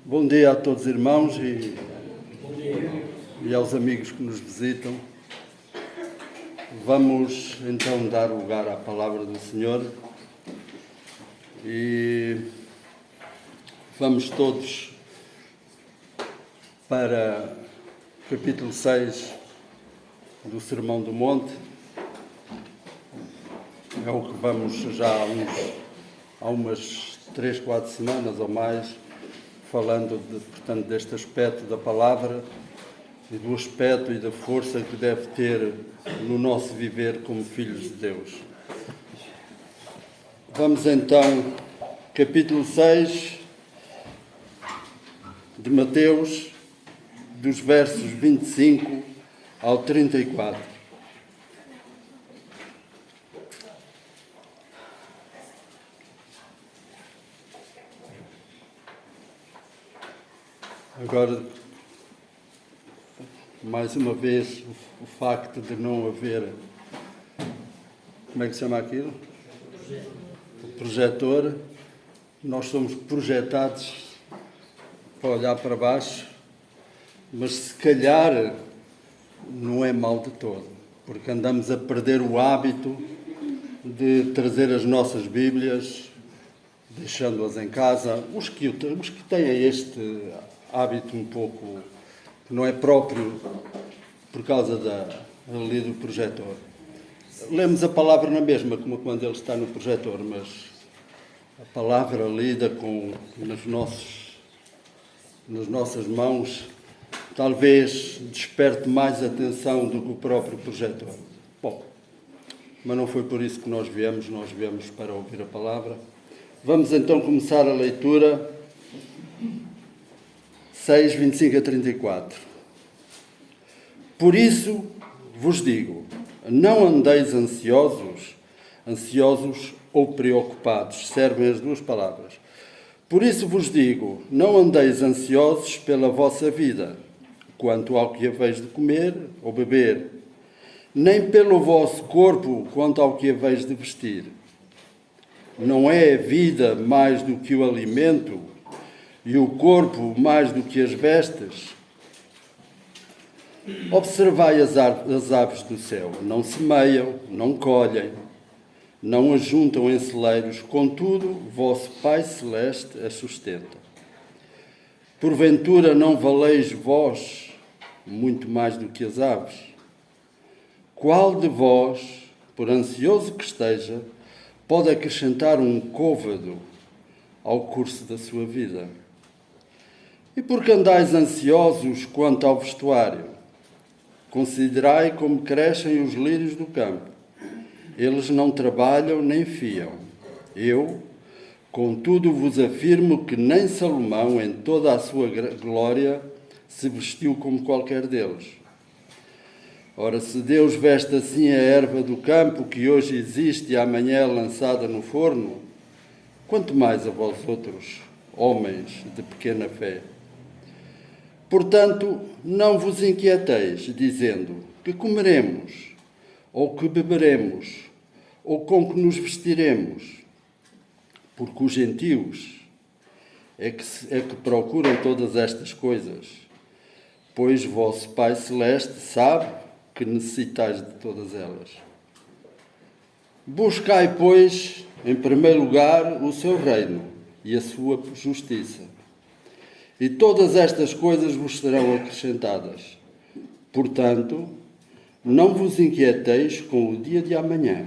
Bom dia a todos os irmãos e aos amigos que nos visitam. Vamos então dar lugar à palavra do Senhor e vamos todos para o capítulo 6 do Sermão do Monte. É o que vamos já há umas 3, 4 semanas ou mais falando portanto, deste aspecto da palavra e do aspecto e da força que deve ter no nosso viver como filhos de Deus. Vamos então, capítulo 6 de Mateus, dos versos 25 ao 34. Agora, mais uma vez, o facto de não haver, como é que se chama aquilo? O projetor. Nós somos projetados para olhar para baixo, mas se calhar não é mal de todo, porque andamos a perder o hábito de trazer as nossas Bíblias, deixando-as em casa. Os que têm este hábito um pouco que não é próprio por causa ali do projetor. Lemos a palavra na mesma, como quando ele está no projetor, mas a palavra lida nas nossas mãos talvez desperte mais atenção do que o próprio projetor. Bom, mas não foi por isso que nós viemos para ouvir a palavra. Vamos então começar a leitura 6, 25 a 34. Por isso vos digo, não andeis ansiosos ou preocupados. Servem as duas palavras. Por isso vos digo, não andeis ansiosos pela vossa vida, quanto ao que haveis de comer ou beber, nem pelo vosso corpo, quanto ao que haveis de vestir. Não é a vida mais do que o alimento, e o corpo mais do que as vestes? Observai as aves do céu, não semeiam, não colhem, não ajuntam em celeiros, contudo, vosso Pai Celeste as sustenta. Porventura não valeis vós muito mais do que as aves? Qual de vós, por ansioso que esteja, pode acrescentar um côvado ao curso da sua vida? E por que andais ansiosos quanto ao vestuário? Considerai como crescem os lírios do campo. Eles não trabalham nem fiam. Eu, contudo, vos afirmo que nem Salomão, em toda a sua glória, se vestiu como qualquer deles. Ora, se Deus veste assim a erva do campo, que hoje existe e amanhã é lançada no forno, quanto mais a vós outros, homens de pequena fé. Portanto, não vos inquieteis, dizendo, que comeremos, ou que beberemos, ou com que nos vestiremos, porque os gentios é que procuram todas estas coisas, pois vosso Pai Celeste sabe que necessitais de todas elas. Buscai, pois, em primeiro lugar, o seu reino e a sua justiça, e todas estas coisas vos serão acrescentadas. Portanto, não vos inquieteis com o dia de amanhã,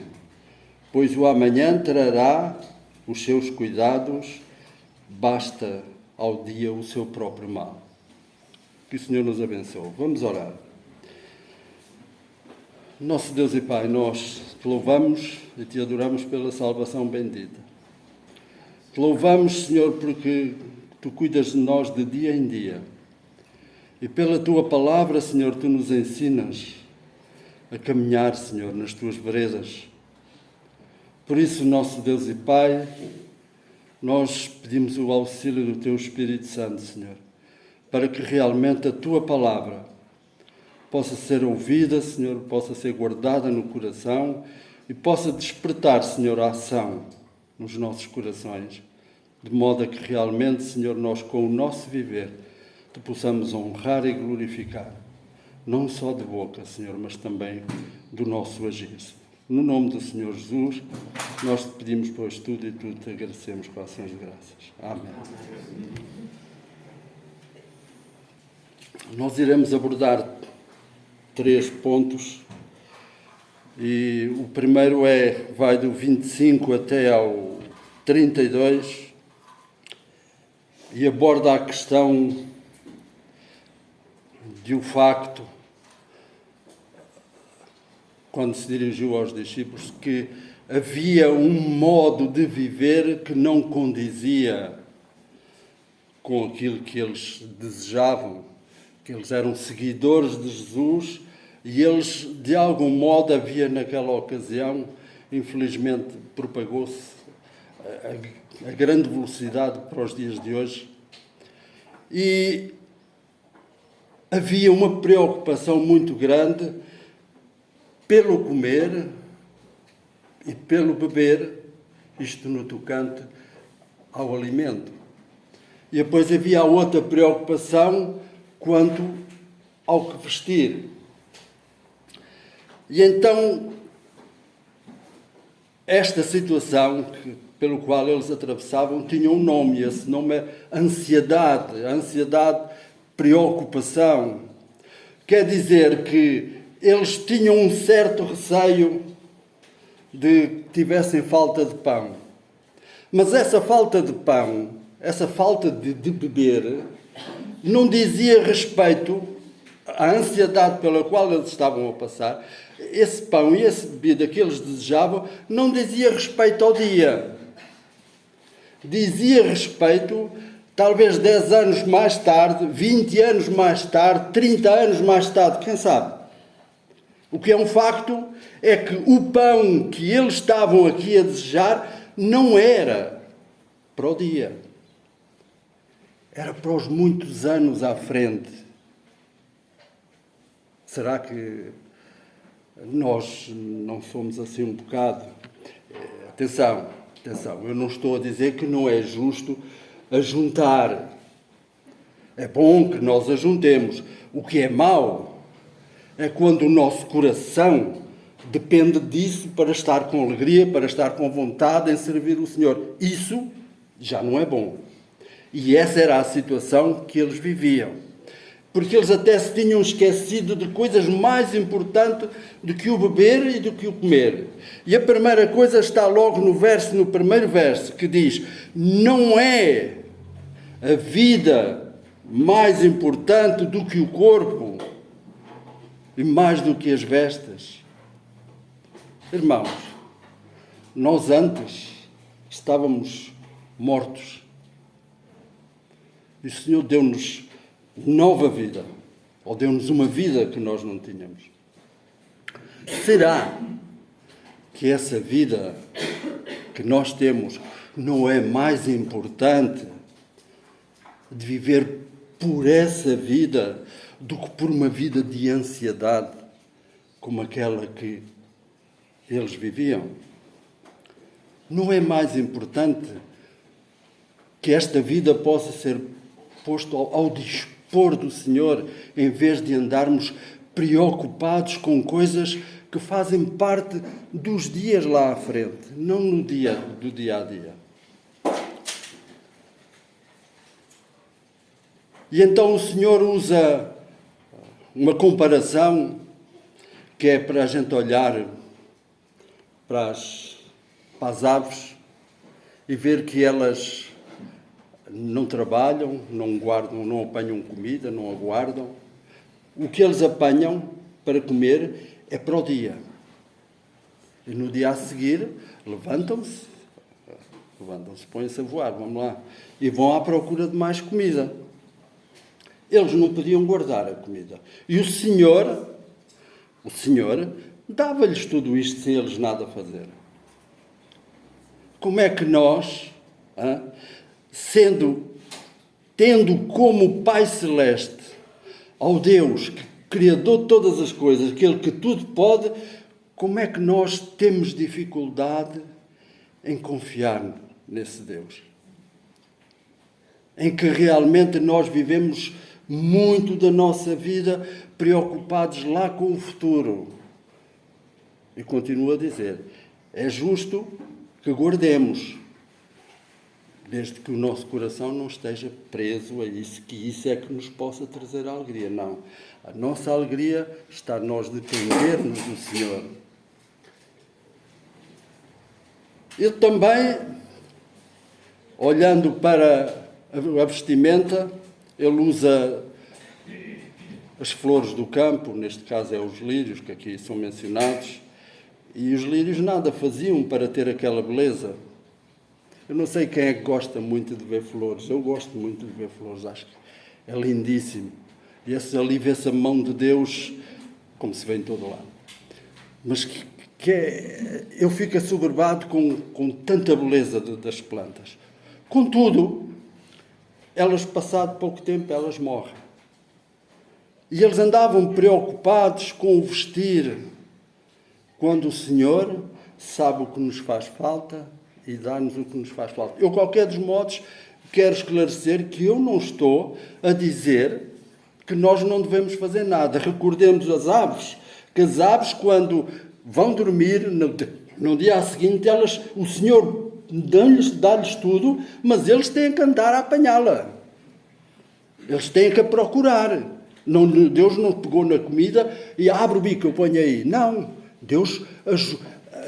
pois o amanhã trará os seus cuidados, basta ao dia o seu próprio mal. Que o Senhor nos abençoe. Vamos orar. Nosso Deus e Pai, nós te louvamos e te adoramos pela salvação bendita. Te louvamos, Senhor, porque tu cuidas de nós de dia em dia. E pela tua palavra, Senhor, tu nos ensinas a caminhar, Senhor, nas tuas veredas. Por isso, nosso Deus e Pai, nós pedimos o auxílio do teu Espírito Santo, Senhor, para que realmente a tua palavra possa ser ouvida, Senhor, possa ser guardada no coração e possa despertar, Senhor, a ação nos nossos corações de modo a que realmente, Senhor, nós com o nosso viver te possamos honrar e glorificar, não só de boca, Senhor, mas também do nosso agir. No nome do Senhor Jesus, nós te pedimos pelo estudo e tudo te agradecemos com ações de graças. Amém. Nós iremos abordar 3 pontos e o primeiro vai do 25 até ao 32 e aborda a questão de o facto, quando se dirigiu aos discípulos, que havia um modo de viver que não condizia com aquilo que eles desejavam, que eles eram seguidores de Jesus e eles, de algum modo, havia naquela ocasião, infelizmente, propagou-se a grande velocidade para os dias de hoje e havia uma preocupação muito grande pelo comer e pelo beber, isto no tocante ao alimento. E depois havia outra preocupação quanto ao que vestir. E então, esta situação pelo qual eles atravessavam tinha um nome, esse nome é ansiedade, preocupação. Quer dizer que eles tinham um certo receio de que tivessem falta de pão. Mas essa falta de pão, essa falta de beber, não dizia respeito à ansiedade pela qual eles estavam a passar. Esse pão e essa bebida que eles desejavam não dizia respeito ao dia. Dizia respeito, talvez 10 anos mais tarde, 20 anos mais tarde, 30 anos mais tarde, quem sabe? O que é um facto é que o pão que eles estavam aqui a desejar não era para o dia. Era para os muitos anos à frente. Será que nós não somos assim um bocado? Atenção, eu não estou a dizer que não é justo ajuntar. É bom que nós ajuntemos. O que é mau é quando o nosso coração depende disso para estar com alegria, para estar com vontade em servir o Senhor. Isso já não é bom. E essa era a situação que eles viviam. Porque eles até se tinham esquecido de coisas mais importantes do que o beber e do que o comer. E a primeira coisa está logo no primeiro verso, que diz: não é a vida mais importante do que o corpo e mais do que as vestes. Irmãos, nós antes estávamos mortos. E o Senhor deu-nos nova vida, ou deu-nos uma vida que nós não tínhamos. Será que essa vida que nós temos não é mais importante de viver por essa vida do que por uma vida de ansiedade como aquela que eles viviam? Não é mais importante que esta vida possa ser posto ao dispor do Senhor, em vez de andarmos preocupados com coisas que fazem parte dos dias lá à frente, não do dia a dia. E então o Senhor usa uma comparação que é para a gente olhar para as aves e ver que elas não trabalham, não guardam, não apanham comida, não aguardam. O que eles apanham para comer é para o dia. E no dia a seguir levantam-se, põem-se a voar, vamos lá, e vão à procura de mais comida. Eles não podiam guardar a comida. E o Senhor dava-lhes tudo isto sem eles nada fazer. Como é que nós, tendo como Pai Celeste ao Deus, Criador de todas as coisas, aquele que tudo pode, como é que nós temos dificuldade em confiar nesse Deus? em que realmente nós vivemos muito da nossa vida preocupados lá com o futuro. E continuo a dizer, é justo que guardemos, desde que o nosso coração não esteja preso a isso, que isso é que nos possa trazer alegria. Não. A nossa alegria está nós dependermos do Senhor. Ele também, olhando para a vestimenta, ele usa as flores do campo, neste caso é os lírios, que aqui são mencionados, e os lírios nada faziam para ter aquela beleza. Eu não sei quem é que gosta muito de ver flores, eu gosto muito de ver flores, acho que é lindíssimo. E ali vê-se a mão de Deus, como se vê em todo lado. Mas eu fico assoberbado com tanta beleza das plantas. Contudo, elas, passado pouco tempo, elas morrem. E eles andavam preocupados com o vestir, quando o Senhor sabe o que nos faz falta e dá-nos o que nos faz falta. Eu, qualquer dos modos, quero esclarecer que eu não estou a dizer que nós não devemos fazer nada. Recordemos as aves, que as aves, quando vão dormir, no dia seguinte, o Senhor dá-lhes tudo, mas eles têm que andar a apanhá-la. Eles têm que a procurar. Deus não pegou na comida e abre o bico, eu ponho aí. Não. Deus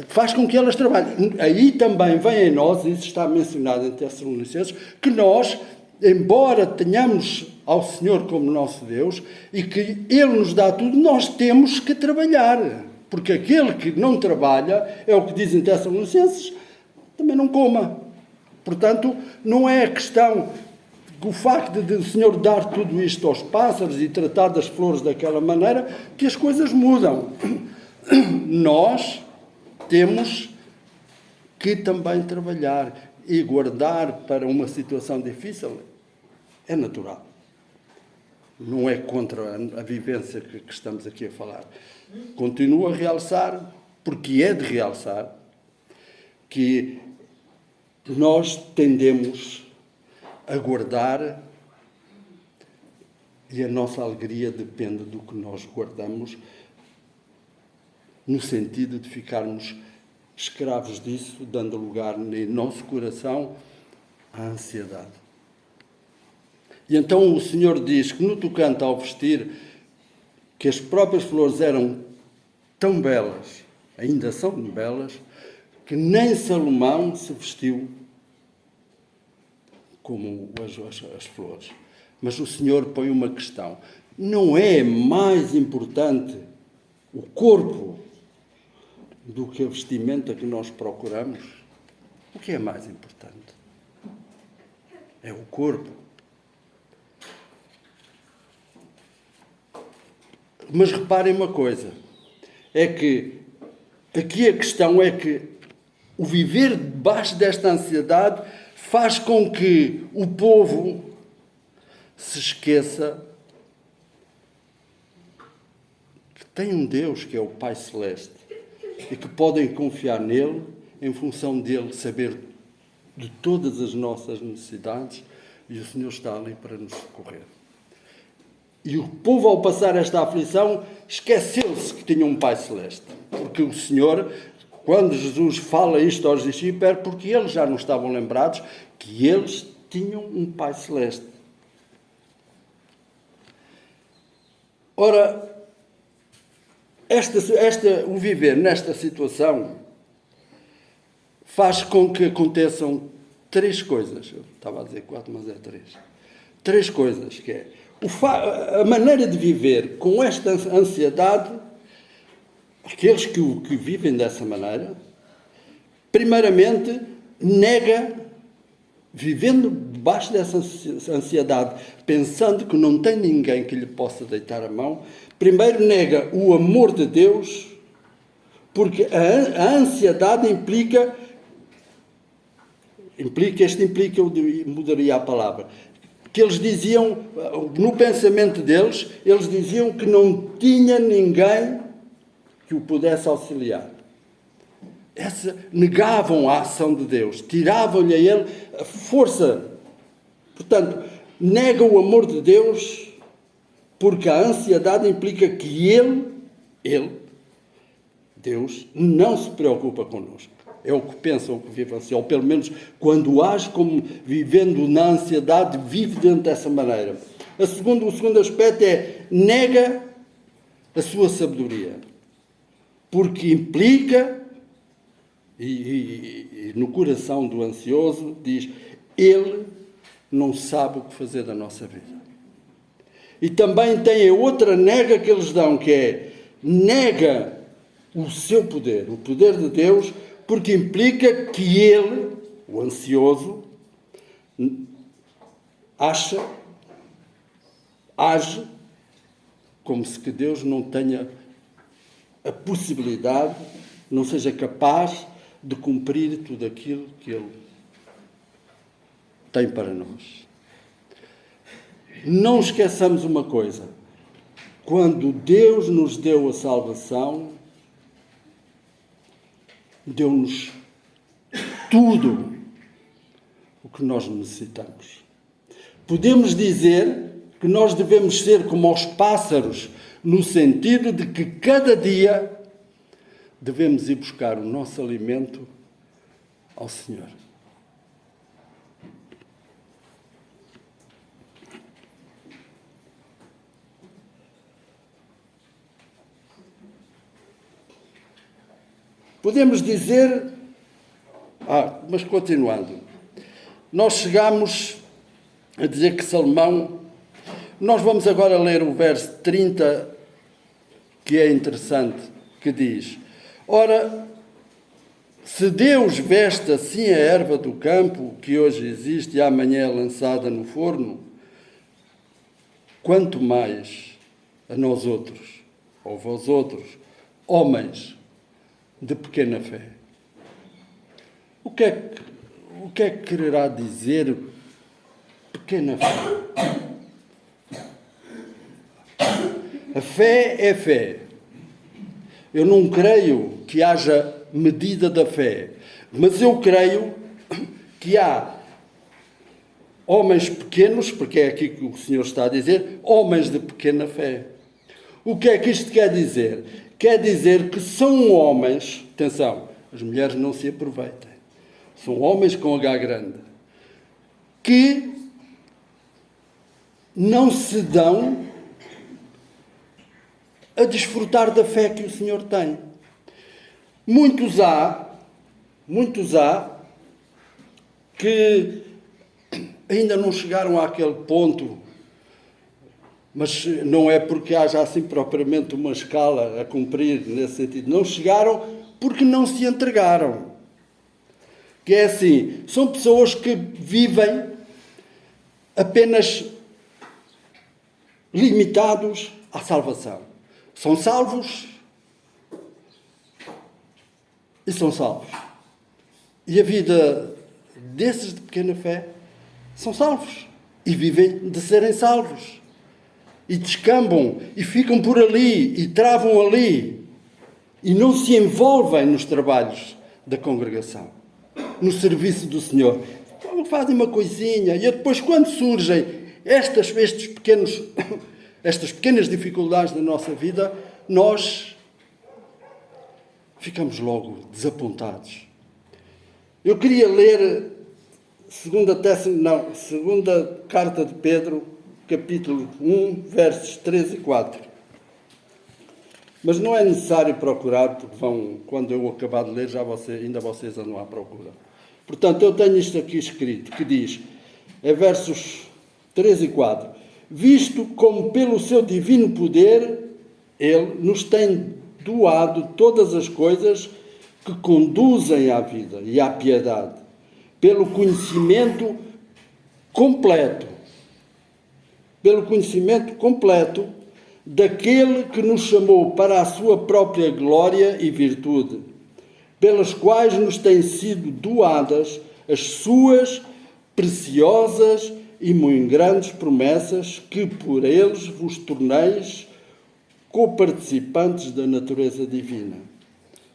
faz com que elas trabalhem. Aí também vem em nós, isso está mencionado em Tessalonicenses, que nós, embora tenhamos ao Senhor como nosso Deus e que Ele nos dá tudo, nós temos que trabalhar. Porque aquele que não trabalha, é o que diz em Tessalonicenses, também não coma. Portanto, não é a questão, o facto de o Senhor dar tudo isto aos pássaros e tratar das flores daquela maneira, que as coisas mudam. Nós temos que também trabalhar e guardar para uma situação difícil. É natural. Não é contra a vivência que estamos aqui a falar. Continuo a realçar, porque é de realçar, que nós tendemos a guardar e a nossa alegria depende do que nós guardamos, no sentido de ficarmos escravos disso, dando lugar no nosso coração à ansiedade. E então o Senhor diz que no tocante ao vestir, que as próprias flores eram tão belas, ainda são belas, que nem Salomão se vestiu como as flores. Mas o Senhor põe uma questão. Não é mais importante o corpo do que a vestimenta que nós procuramos? O que é mais importante? É o corpo. Mas reparem uma coisa, é que aqui a questão é que o viver debaixo desta ansiedade faz com que o povo se esqueça que tem um Deus que é o Pai Celeste e que podem confiar nele em função dele saber de todas as nossas necessidades e o Senhor está ali para nos socorrer. E o povo, ao passar esta aflição, esqueceu-se que tinha um Pai Celeste. Porque o Senhor, quando Jesus fala isto aos discípulos, é porque eles já não estavam lembrados que eles tinham um Pai Celeste. Ora, o viver nesta situação faz com que aconteçam três coisas. Eu estava a dizer quatro, mas é três. Três coisas, que é a maneira de viver com esta ansiedade, aqueles que vivem dessa maneira, primeiramente, vivendo debaixo dessa ansiedade, pensando que não tem ninguém que lhe possa deitar a mão, primeiro nega o amor de Deus, porque a ansiedade implica, eu mudaria a palavra, que eles diziam, no pensamento deles, eles diziam que não tinha ninguém que o pudesse auxiliar. Negavam a ação de Deus, tiravam-lhe a ele a força Portanto, nega o amor de Deus porque a ansiedade implica que Deus, não se preocupa connosco. É o que pensa, o que vive assim, ou pelo menos quando age como vivendo na ansiedade, vive dentro dessa maneira. O segundo aspecto é nega a sua sabedoria, porque implica, e no coração do ansioso diz, ele não sabe o que fazer da nossa vida. E também tem a outra nega que eles dão, que é nega o seu poder, o poder de Deus, porque implica que ele, o ansioso, age como se que Deus não tenha a possibilidade, não seja capaz de cumprir tudo aquilo que Ele tem para nós. Não esqueçamos uma coisa: quando Deus nos deu a salvação, deu-nos tudo o que nós necessitamos. Podemos dizer que nós devemos ser como os pássaros, no sentido de que cada dia devemos ir buscar o nosso alimento ao Senhor. Podemos dizer, mas continuando, nós chegamos a dizer que Salomão, nós vamos agora ler o verso 30, que é interessante, que diz: ora, se Deus veste assim a erva do campo, que hoje existe e amanhã é lançada no forno, quanto mais a nós outros, ou vós outros, homens de pequena fé. O que é que quererá dizer pequena fé? A fé é fé. Eu não creio que haja medida da fé, mas eu creio que há homens pequenos, porque é aqui que o Senhor está a dizer, homens de pequena fé. O que é que isto quer dizer? Quer dizer que são homens, atenção, as mulheres não se aproveitem, são homens com H grande, que não se dão a desfrutar da fé que o Senhor tem. Muitos há que ainda não chegaram àquele ponto, mas não é porque haja assim propriamente uma escala a cumprir nesse sentido. Não chegaram porque não se entregaram. Que é assim, são pessoas que vivem apenas limitados à salvação. São salvos e são salvos. E a vida desses de pequena fé são salvos e vivem de serem salvos. E descambam, e ficam por ali, e travam ali, e não se envolvem nos trabalhos da congregação, no serviço do Senhor. Fazem uma coisinha, e depois, quando surgem estas pequenas dificuldades da nossa vida, nós ficamos logo desapontados. Eu queria ler segunda carta de Pedro, capítulo 1, versos 3 e 4. Mas não é necessário procurar, porque quando eu acabar de ler, ainda vocês andam à procura. Portanto, eu tenho isto aqui escrito, que diz, versos 3 e 4. Visto como pelo seu divino poder, Ele nos tem doado todas as coisas que conduzem à vida e à piedade, pelo conhecimento completo daquele que nos chamou para a sua própria glória e virtude, pelas quais nos têm sido doadas as suas preciosas e muito grandes promessas, que por eles vos torneis coparticipantes da natureza divina,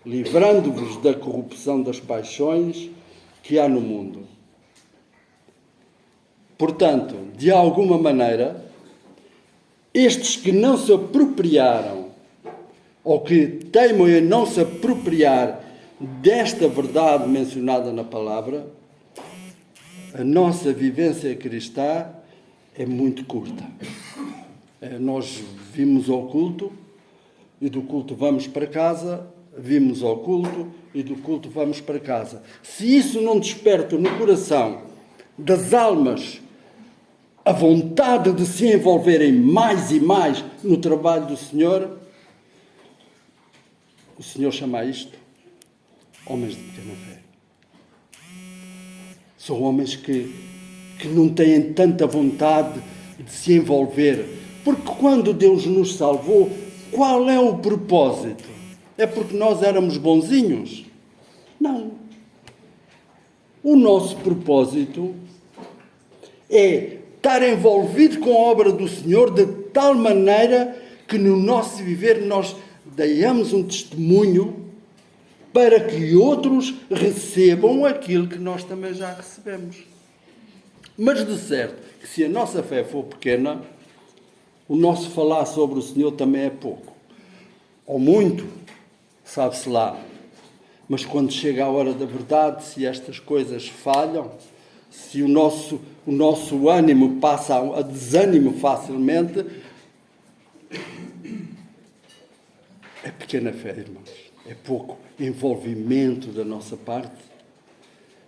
livrando-vos da corrupção das paixões que há no mundo. Portanto, de alguma maneira, estes que não se apropriaram, ou que teimam em não se apropriar desta verdade mencionada na palavra, a nossa vivência cristã é muito curta. Nós vimos ao culto, e do culto vamos para casa, vimos ao culto, e do culto vamos para casa. Se isso não desperta no coração das almas a vontade de se envolverem mais e mais no trabalho do Senhor, o Senhor chama isto homens de pequena fé. São homens que não têm tanta vontade de se envolver. Porque quando Deus nos salvou, qual é o propósito? É porque nós éramos bonzinhos? Não. O nosso propósito é estar envolvido com a obra do Senhor de tal maneira que no nosso viver nós demos um testemunho para que outros recebam aquilo que nós também já recebemos. Mas de certo, que se a nossa fé for pequena, o nosso falar sobre o Senhor também é pouco. Ou muito, sabe-se lá. Mas quando chega a hora da verdade, se estas coisas falham, se o nosso ânimo passa a desânimo facilmente, é pequena fé, irmãos. É pouco envolvimento da nossa parte,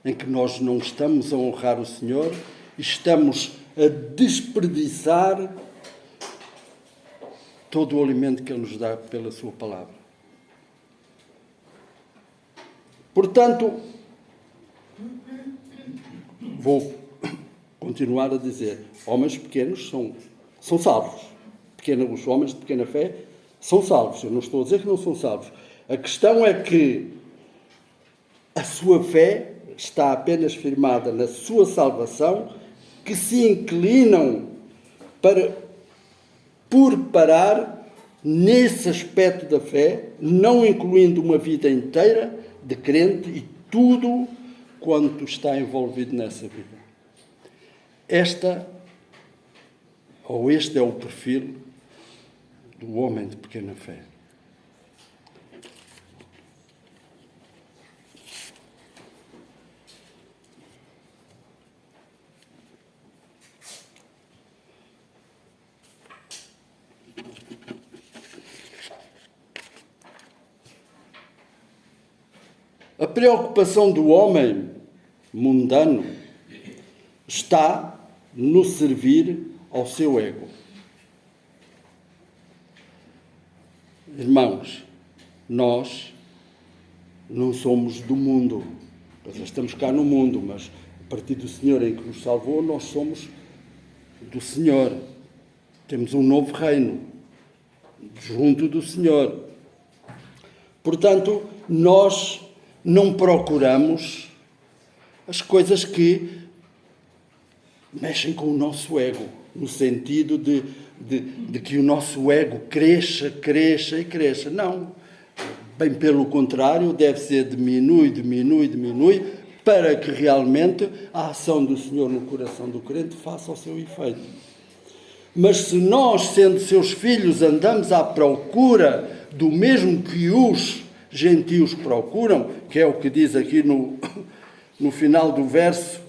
em que nós não estamos a honrar o Senhor, estamos a desperdiçar todo o alimento que Ele nos dá pela sua palavra. Portanto, vou continuar a dizer, homens pequenos são salvos. Os homens de pequena fé são salvos. Eu não estou a dizer que não são salvos. A questão é que a sua fé está apenas firmada na sua salvação, que se inclinam por parar nesse aspecto da fé, não incluindo uma vida inteira de crente e tudo quanto está envolvido nessa vida. Este é o perfil do homem de pequena fé. A preocupação do homem mundano está no servir ao seu ego. Irmãos, nós não somos do mundo. Nós estamos cá no mundo, mas a partir do Senhor em que nos salvou, nós somos do Senhor. Temos um novo reino junto do Senhor. Portanto, nós não procuramos as coisas que mexem com o nosso ego, no sentido de que o nosso ego cresça e cresça. Não. Bem pelo contrário, deve ser diminui, para que realmente a ação do Senhor no coração do crente faça o seu efeito. Mas se nós, sendo seus filhos, andamos à procura do mesmo que os gentios procuram, que é o que diz aqui no final do verso.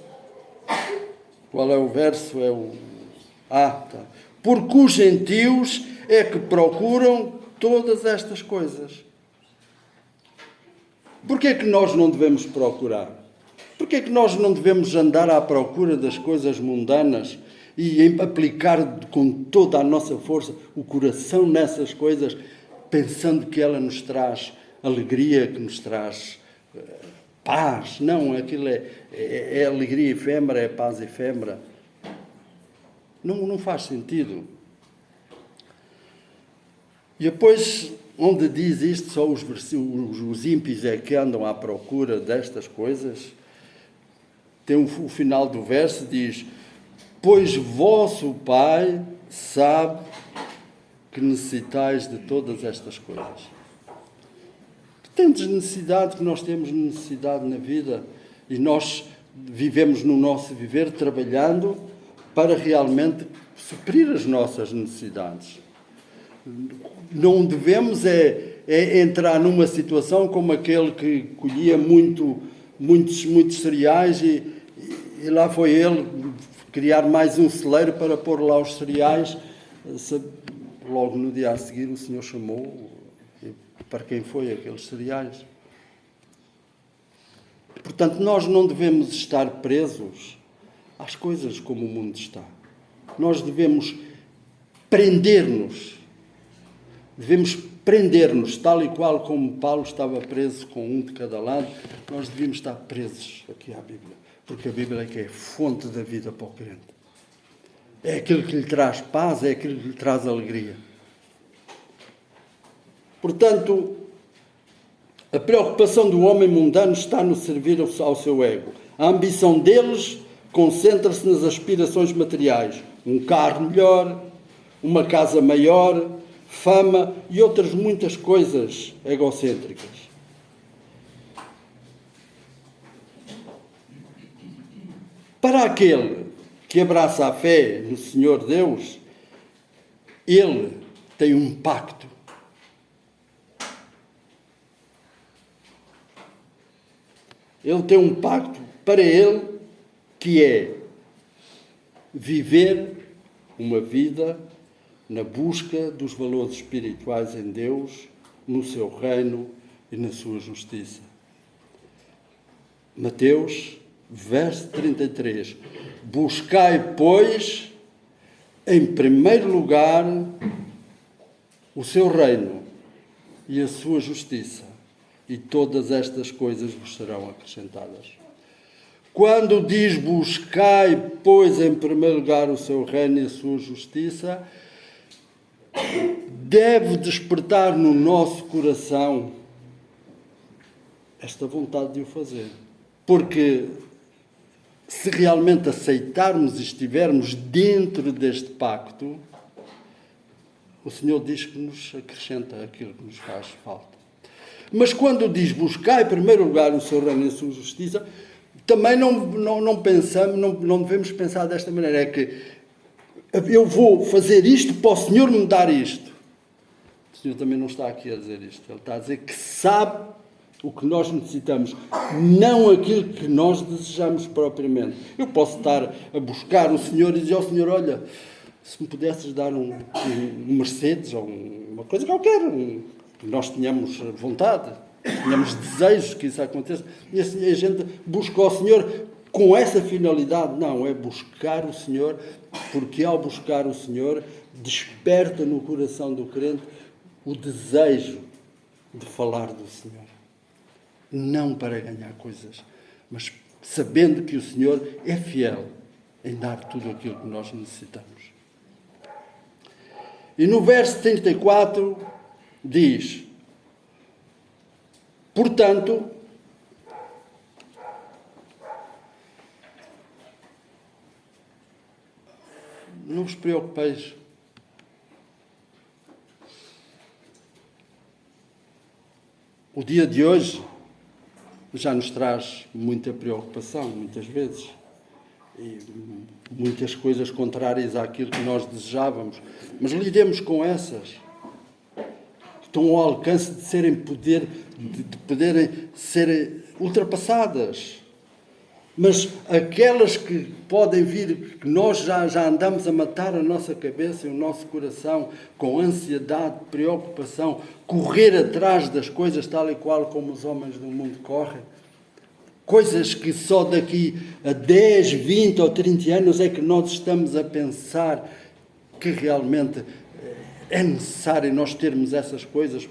Qual é o verso? Porque os gentios é que procuram todas estas coisas. Porquê é que nós não devemos procurar? Porquê é que nós não devemos andar à procura das coisas mundanas e aplicar com toda a nossa força o coração nessas coisas, pensando que ela nos traz alegria, que nos traz paz? Não, aquilo é alegria efêmera, é paz efêmera. Não faz sentido. E depois, onde diz isto, só os ímpios é que andam à procura destas coisas. Tem o final do verso, diz: pois vosso Pai sabe que necessitais de todas estas coisas. Tantas necessidades que nós temos necessidade na vida, e nós vivemos no nosso viver trabalhando para realmente suprir as nossas necessidades. Não devemos entrar numa situação como aquele que colhia muitos cereais e lá foi ele criar mais um celeiro para pôr lá os cereais. Logo no dia a seguir o Senhor chamou para quem foi aqueles cereais. Portanto, nós não devemos estar presos às coisas como o mundo está. Nós devemos prender-nos. Devemos prender-nos, tal e qual como Paulo estava preso com um de cada lado. Nós devíamos estar presos aqui à Bíblia. Porque a Bíblia é que é a fonte da vida para o crente. É aquilo que lhe traz paz, é aquilo que lhe traz alegria. Portanto, a preocupação do homem mundano está no servir ao seu ego. A ambição deles concentra-se nas aspirações materiais. Um carro melhor, uma casa maior, fama e outras muitas coisas egocêntricas. Para aquele que abraça a fé no Senhor Deus, ele tem um pacto. Ele tem um pacto para ele que é viver uma vida na busca dos valores espirituais em Deus, no seu reino e na sua justiça. Mateus, verso 33. Buscai, pois, em primeiro lugar o seu reino e a sua justiça, e todas estas coisas vos serão acrescentadas. Quando diz buscai, pois, em primeiro lugar o seu reino e a sua justiça, deve despertar no nosso coração esta vontade de o fazer. Porque se realmente aceitarmos e estivermos dentro deste pacto, o Senhor diz que nos acrescenta aquilo que nos faz falta. Mas quando diz buscar em primeiro lugar o seu reino e a sua justiça, também não pensamos, não devemos pensar desta maneira. É que eu vou fazer isto para o Senhor me dar isto. O Senhor também não está aqui a dizer isto. Ele está a dizer que sabe o que nós necessitamos, não aquilo que nós desejamos propriamente. Eu posso estar a buscar o Senhor e dizer ao Senhor, olha, se me pudesses dar um Mercedes ou uma coisa qualquer, que nós tenhamos vontade, tenhamos desejos que isso aconteça, e assim a gente busca ao Senhor com essa finalidade. Não, é buscar o Senhor, porque ao buscar o Senhor, desperta no coração do crente o desejo de falar do Senhor. Não para ganhar coisas, mas sabendo que o Senhor é fiel em dar tudo aquilo que nós necessitamos. E no verso 34 diz, portanto, não vos preocupeis. O dia de hoje já nos traz muita preocupação, muitas vezes, e muitas coisas contrárias àquilo que nós desejávamos. Mas lidemos com essas, que estão ao alcance de poderem ser ultrapassadas. Mas aquelas que podem vir, que nós já andamos a matar a nossa cabeça e o nosso coração com ansiedade, preocupação, correr atrás das coisas tal e qual como os homens do mundo correm, coisas que só daqui a 10, 20 ou 30 anos é que nós estamos a pensar que realmente é necessário nós termos essas coisas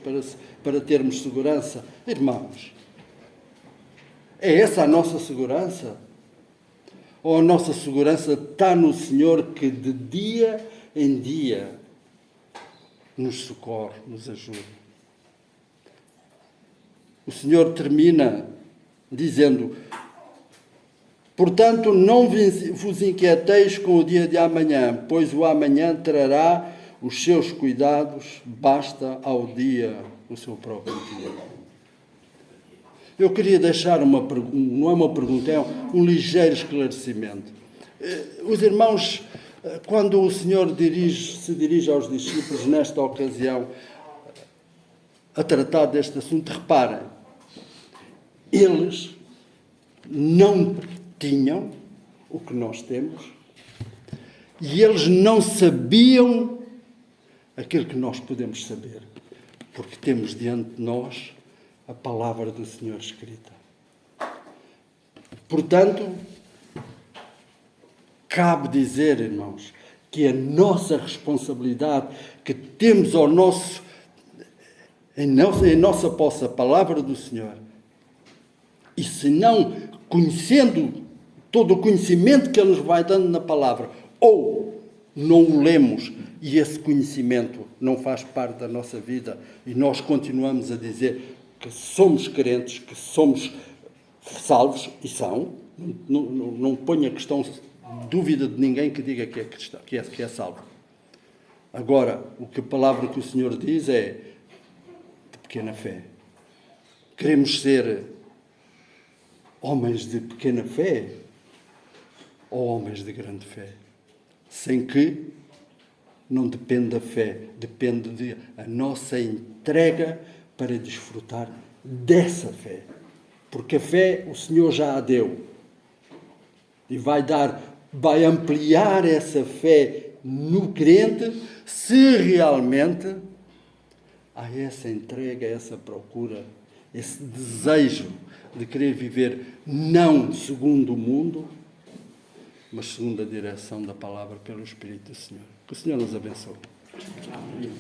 para termos segurança. Irmãos, é essa a nossa segurança? Ou a nossa segurança está no Senhor que de dia em dia nos socorre, nos ajuda? O Senhor termina dizendo, portanto, não vos inquieteis com o dia de amanhã, pois o amanhã trará os seus cuidados, basta ao dia o seu próprio dia. Eu queria deixar não é uma pergunta, é um ligeiro esclarecimento. Os irmãos, quando o Senhor se dirige aos discípulos nesta ocasião a tratar deste assunto, reparem, eles não tinham o que nós temos e eles não sabiam aquilo que nós podemos saber, porque temos diante de nós a palavra do Senhor escrita. Portanto, cabe dizer, irmãos, que a nossa responsabilidade que temos em nossa posse a palavra do Senhor, e se não conhecendo todo o conhecimento que Ele nos vai dando na palavra, ou não o lemos e esse conhecimento não faz parte da nossa vida e nós continuamos a dizer que somos crentes, que somos salvos, e são, não ponho a questão dúvida de ninguém que diga que é cristão, que é salvo. Agora, o que a palavra que o Senhor diz é de pequena fé. Queremos ser homens de pequena fé ou homens de grande fé? Sem que não depende da fé, depende da nossa entrega para desfrutar dessa fé. Porque a fé o Senhor já a deu. E vai ampliar essa fé no crente se realmente há essa entrega, essa procura, esse desejo de querer viver não segundo o mundo, mas segundo a direção da palavra pelo Espírito do Senhor. Que o Senhor nos abençoe. Amém.